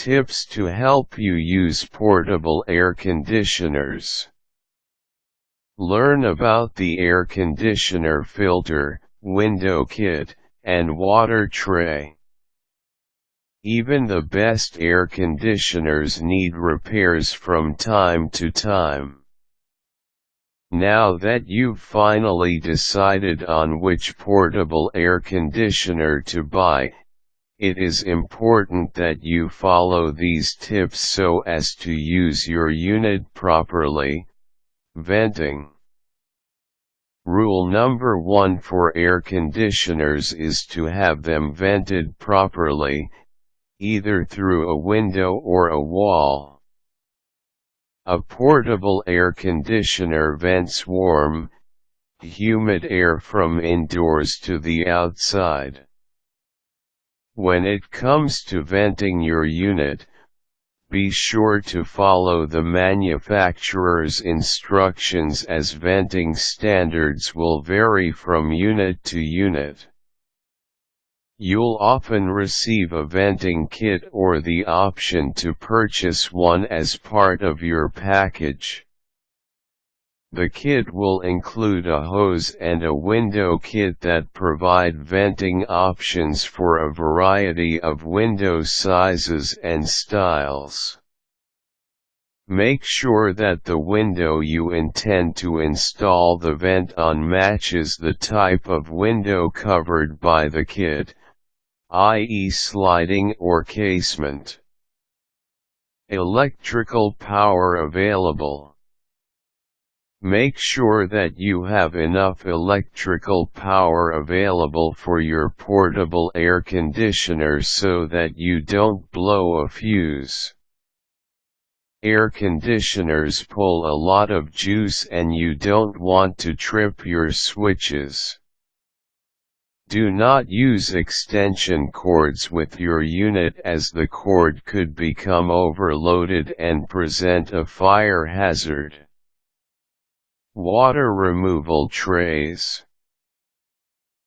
Tips to help you use portable air conditioners. Learn about the air conditioner filter, window kit, and water tray. Even the best air conditioners need repairs from time to time. Now that you've finally decided on which portable air conditioner to buy, it is important that you follow these tips so as to use your unit properly. Venting. Rule number 1 for air conditioners is to have them vented properly, either through a window or a wall. A portable air conditioner vents warm, humid air from indoors to the outside. When it comes to venting your unit, be sure to follow the manufacturer's instructions, as venting standards will vary from unit to unit. You'll often receive a venting kit or the option to purchase one as part of your package. The kit will include a hose and a window kit that provide venting options for a variety of window sizes and styles. Make sure that the window you intend to install the vent on matches the type of window covered by the kit, i.e. sliding or casement. Electrical power available. Make sure that you have enough electrical power available for your portable air conditioner so that you don't blow a fuse. Air conditioners pull a lot of juice and you don't want to trip your switches. Do not use extension cords with your unit, as the cord could become overloaded and present a fire hazard. Water removal trays.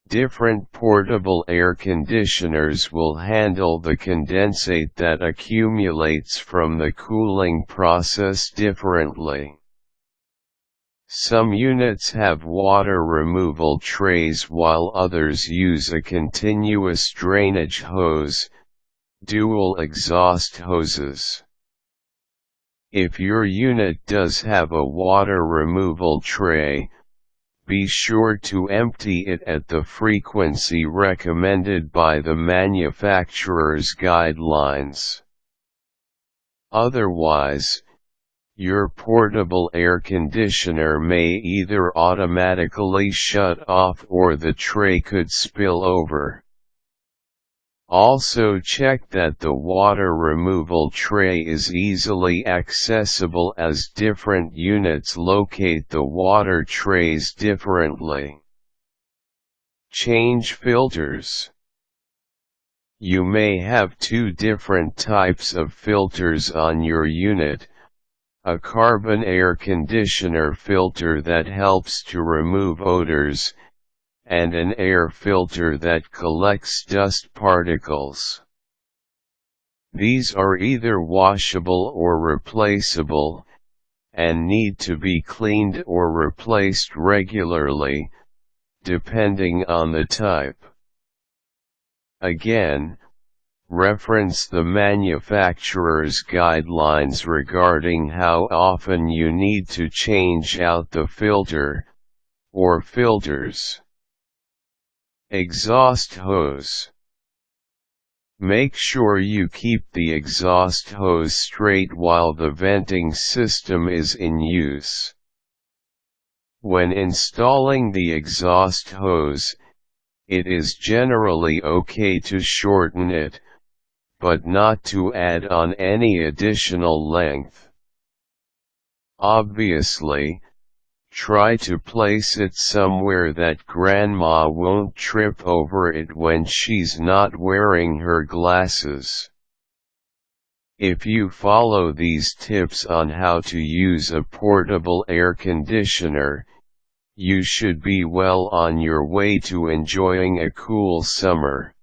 Different portable air conditioners will handle the condensate that accumulates from the cooling process differently. Some units have water removal trays while others use a continuous drainage hose, dual exhaust hoses. If your unit does have a water removal tray, be sure to empty it at the frequency recommended by the manufacturer's guidelines. Otherwise, your portable air conditioner may either automatically shut off or the tray could spill over. Also check that the water removal tray is easily accessible, as different units locate the water trays differently. Change filters. You may have two different types of filters on your unit: a carbon air conditioner filter that helps to remove odors, and an air filter that collects dust particles. These are either washable or replaceable, and need to be cleaned or replaced regularly, depending on the type. Again, reference the manufacturer's guidelines regarding how often you need to change out the filter, or filters. Exhaust hose. Make sure you keep the exhaust hose straight while the venting system is in use. When installing the exhaust hose, it is generally okay to shorten it, but not to add on any additional length. Obviously, try to place it somewhere that Grandma won't trip over it when she's not wearing her glasses. If you follow these tips on how to use a portable air conditioner, you should be well on your way to enjoying a cool summer.